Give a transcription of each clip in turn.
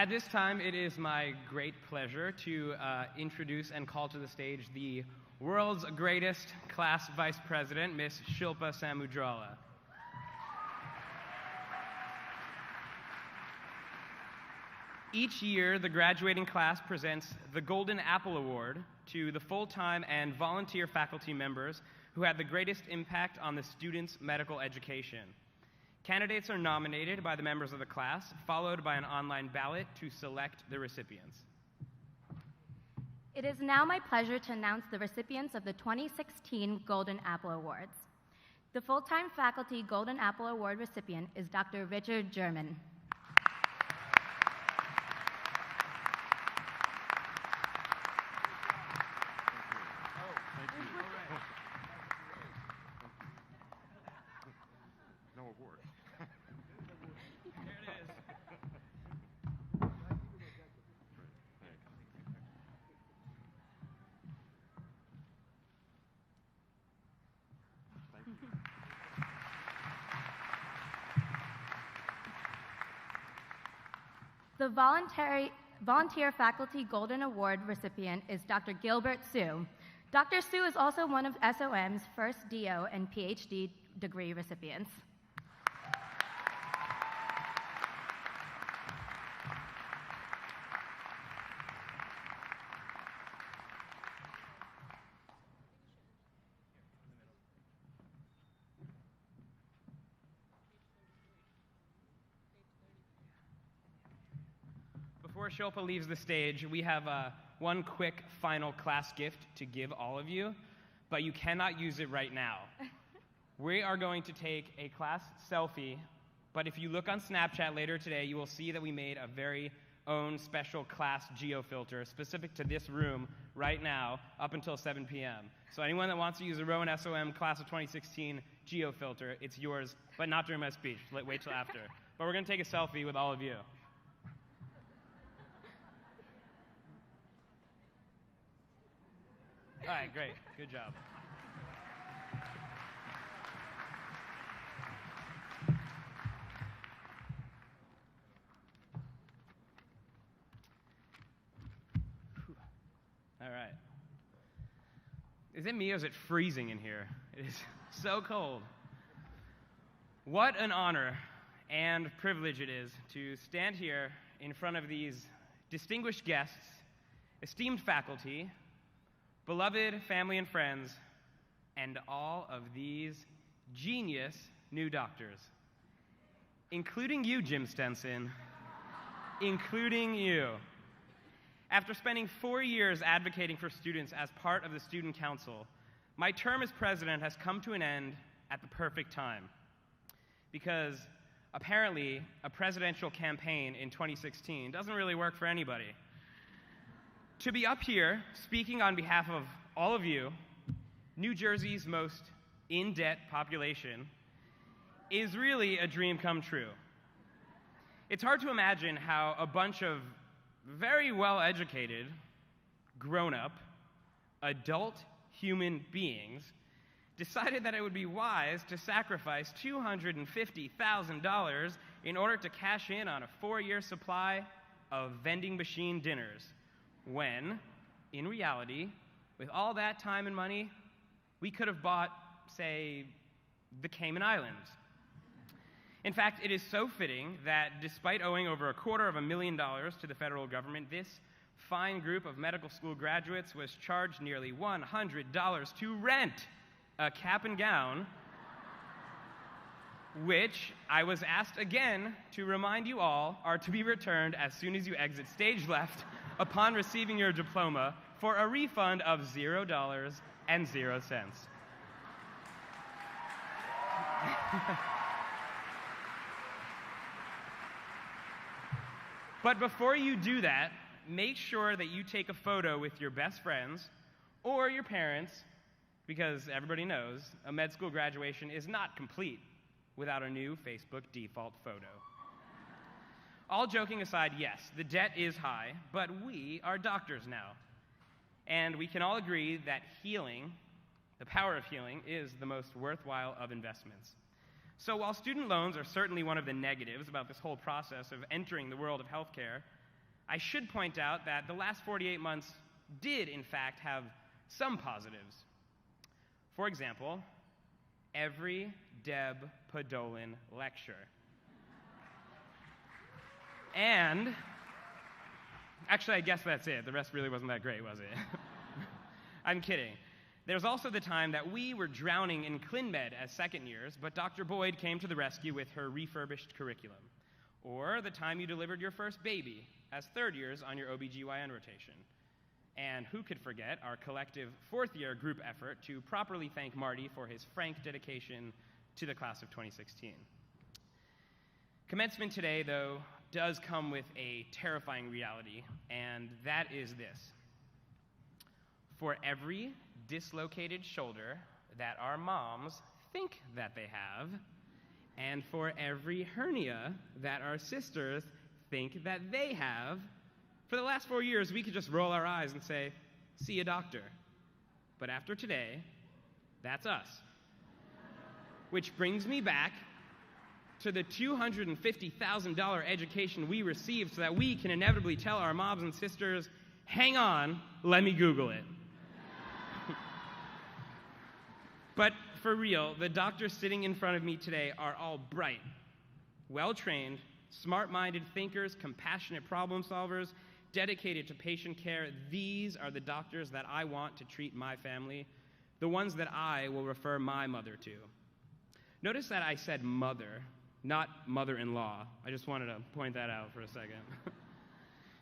At this time, it is my great pleasure to introduce and call to the stage the world's greatest class vice president, Miss Shilpa Samudrala. Each year, the graduating class presents the Golden Apple Award to the full-time and volunteer faculty members who had the greatest impact on the students' medical education. Candidates are nominated by the members of the class, followed by an online ballot to select the recipients. It is now my pleasure to announce the recipients of the 2016 Golden Apple Awards. The full-time faculty Golden Apple Award recipient is Dr. Richard German. The Volunteer Faculty Golden Award recipient is Dr. Gilbert Sue. Dr. Sue is also one of SOM's first DO and PhD degree recipients. Before Shilpa leaves the stage, we have one quick final class gift to give all of you, but you cannot use it right now. We are going to take a class selfie, but if you look on Snapchat later today, you will see that we made a very own special class geofilter specific to this room right now up until 7 p.m. So anyone that wants to use a RowanSOM class of 2016 geofilter, it's yours, but not during my speech. Wait till after. But we're going to take a selfie with all of you. All right, great. Good job. All right. Is it me or is it freezing in here? It is so cold. What an honor and privilege it is to stand here in front of these distinguished guests, esteemed faculty, beloved family and friends, and all of these genius new doctors, including you, Jim Stenson, including you. After spending 4 years advocating for students as part of the Student Council, my term as president has come to an end at the perfect time, because apparently a presidential campaign in 2016 doesn't really work for anybody. To be up here speaking on behalf of all of you, New Jersey's most in-debt population, is really a dream come true. It's hard to imagine how a bunch of very well-educated, grown-up, adult human beings decided that it would be wise to sacrifice $250,000 in order to cash in on a 4-year supply of vending machine dinners, when, in reality, with all that time and money, we could have bought, say, the Cayman Islands. In fact, it is so fitting that despite owing over $250,000 to the federal government, this fine group of medical school graduates was charged nearly $100 to rent a cap and gown, which I was asked again to remind you all are to be returned as soon as you exit stage left upon receiving your diploma for a refund of $0.00. But before you do that, make sure that you take a photo with your best friends or your parents, because everybody knows a med school graduation is not complete without a new Facebook default photo. All joking aside, yes, the debt is high, but we are doctors now. And we can all agree that healing, the power of healing, is the most worthwhile of investments. So while student loans are certainly one of the negatives about this whole process of entering the world of healthcare, I should point out that the last 48 months did, in fact, have some positives. For example, every Deb Podolin lecture. And, actually, I guess that's it. The rest really wasn't that great, was it? I'm kidding. There's also the time that we were drowning in ClinMed as second years, but Dr. Boyd came to the rescue with her refurbished curriculum. Or the time you delivered your first baby as third years on your OBGYN rotation. And who could forget our collective fourth-year group effort to properly thank Marty for his frank dedication to the class of 2016. Commencement today, though, does come with a terrifying reality, and that is this. For every dislocated shoulder that our moms think that they have, and for every hernia that our sisters think that they have, for the last 4 years, we could just roll our eyes and say, see a doctor. But after today, that's us. Which brings me back to the $250,000 education we received so that we can inevitably tell our moms and sisters, hang on, let me Google it. But for real, the doctors sitting in front of me today are all bright, well-trained, smart-minded thinkers, compassionate problem solvers, dedicated to patient care. These are the doctors that I want to treat my family, the ones that I will refer my mother to. Notice that I said mother, not mother-in-law. I just wanted to point that out for a second.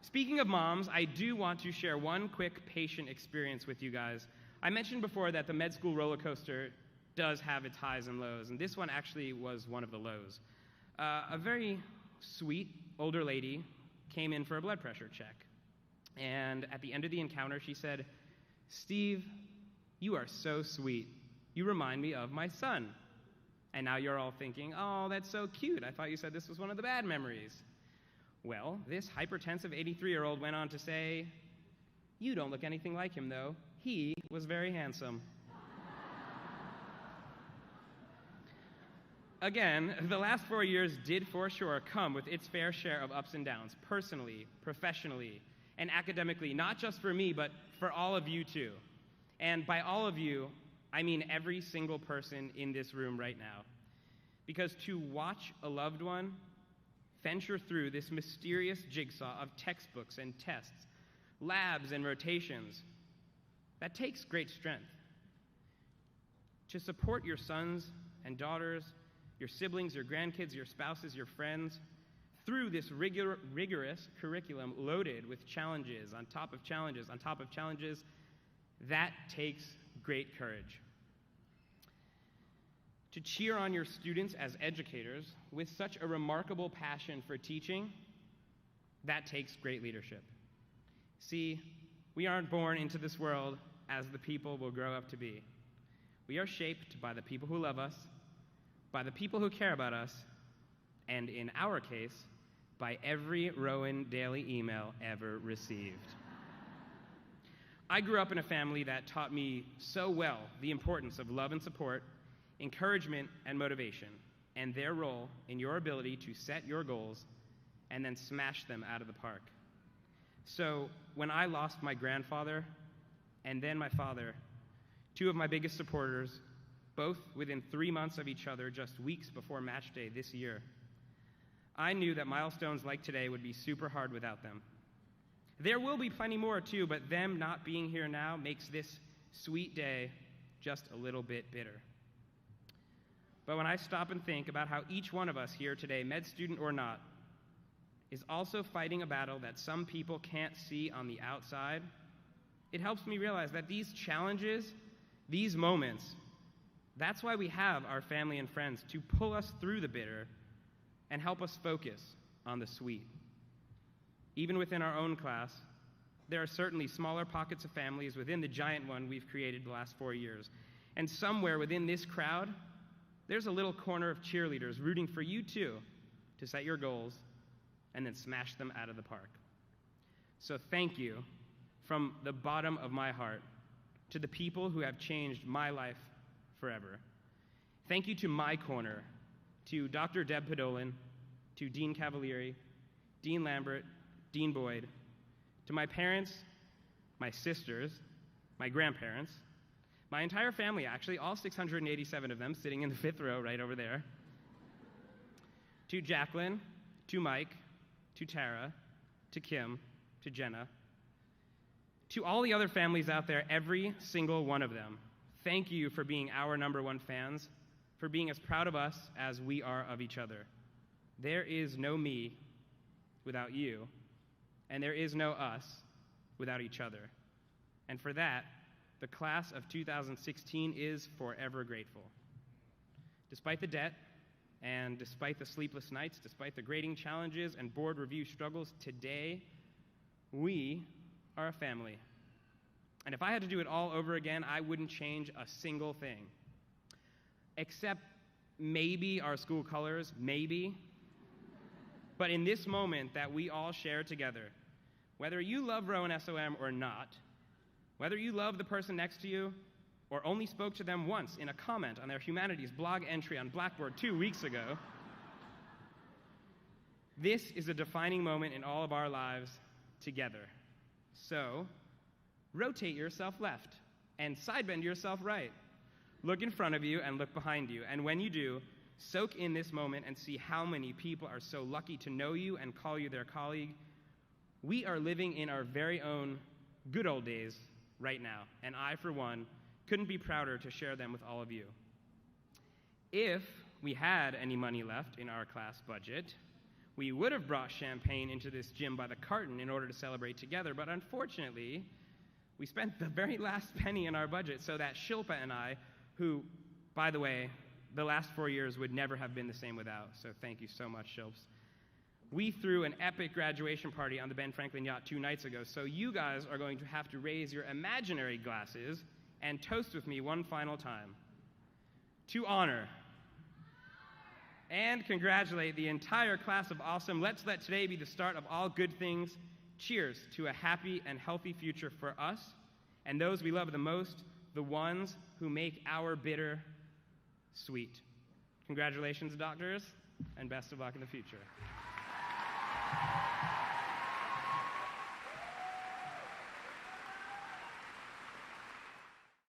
Speaking of moms, I do want to share one quick patient experience with you guys. I mentioned before that the med school roller coaster does have its highs and lows, and this one actually was one of the lows. A very sweet older lady came in for a blood pressure check, and at the end of the encounter she said, "Steve, you are so sweet. You remind me of my son." And now you're all thinking, oh, that's so cute. I thought you said this was one of the bad memories. Well, this hypertensive 83-year-old went on to say, "You don't look anything like him, though. He was very handsome." Again, the last 4 years did for sure come with its fair share of ups and downs, personally, professionally, and academically, not just for me, but for all of you too. And by all of you, I mean every single person in this room right now. Because to watch a loved one venture through this mysterious jigsaw of textbooks and tests, labs and rotations, that takes great strength. To support your sons and daughters, your siblings, your grandkids, your spouses, your friends, through this rigorous curriculum loaded with challenges on top of challenges on top of challenges, that takes great courage. To cheer on your students as educators with such a remarkable passion for teaching, that takes great leadership. See, we aren't born into this world as the people we'll grow up to be. We are shaped by the people who love us, by the people who care about us, and in our case, by every Rowan Daily email ever received. I grew up in a family that taught me so well the importance of love and support, encouragement and motivation, and their role in your ability to set your goals and then smash them out of the park. So when I lost my grandfather and then my father, two of my biggest supporters, both within 3 months of each other, just weeks before match day this year, I knew that milestones like today would be super hard without them. There will be plenty more too, but them not being here now makes this sweet day just a little bit bitter. But when I stop and think about how each one of us here today, med student or not, is also fighting a battle that some people can't see on the outside, it helps me realize that these challenges, these moments, that's why we have our family and friends, to pull us through the bitter and help us focus on the sweet. Even within our own class, there are certainly smaller pockets of families within the giant one we've created the last 4 years. And somewhere within this crowd, there's a little corner of cheerleaders rooting for you too to set your goals and then smash them out of the park. So thank you from the bottom of my heart to the people who have changed my life forever. Thank you to my corner, to Dr. Deb Podolin, to Dean Cavalieri, Dean Lambert, Dean Boyd, to my parents, my sisters, my grandparents, my entire family, actually, all 687 of them sitting in the fifth row right over there, to Jacqueline, to Mike, to Tara, to Kim, to Jenna, to all the other families out there, every single one of them, thank you for being our #1 fans, for being as proud of us as we are of each other. There is no me without you, and there is no us without each other. And for that, the class of 2016 is forever grateful. Despite the debt, and despite the sleepless nights, despite the grading challenges and board review struggles, today, we are a family. And if I had to do it all over again, I wouldn't change a single thing. Except maybe our school colors, maybe. But in this moment that we all share together, whether you love RowanSOM or not, whether you love the person next to you or only spoke to them once in a comment on their humanities blog entry on Blackboard 2 weeks ago, this is a defining moment in all of our lives together. So, rotate yourself left and sidebend yourself right. Look in front of you and look behind you. And when you do, soak in this moment and see how many people are so lucky to know you and call you their colleague. We are living in our very own good old days right now, and I, for one, couldn't be prouder to share them with all of you. If we had any money left in our class budget, we would have brought champagne into this gym by the carton in order to celebrate together, but unfortunately, we spent the very last penny in our budget so that Shilpa and I, who, by the way, the last 4 years would never have been the same without, so thank you so much, Shilps. We threw an epic graduation party on the Ben Franklin yacht 2 nights ago, so you guys are going to have to raise your imaginary glasses and toast with me one final time. To honor and congratulate the entire class of Awesome. Let's let today be the start of all good things. Cheers to a happy and healthy future for us and those we love the most, the ones who make our bitter sweet. Congratulations, doctors, and best of luck in the future.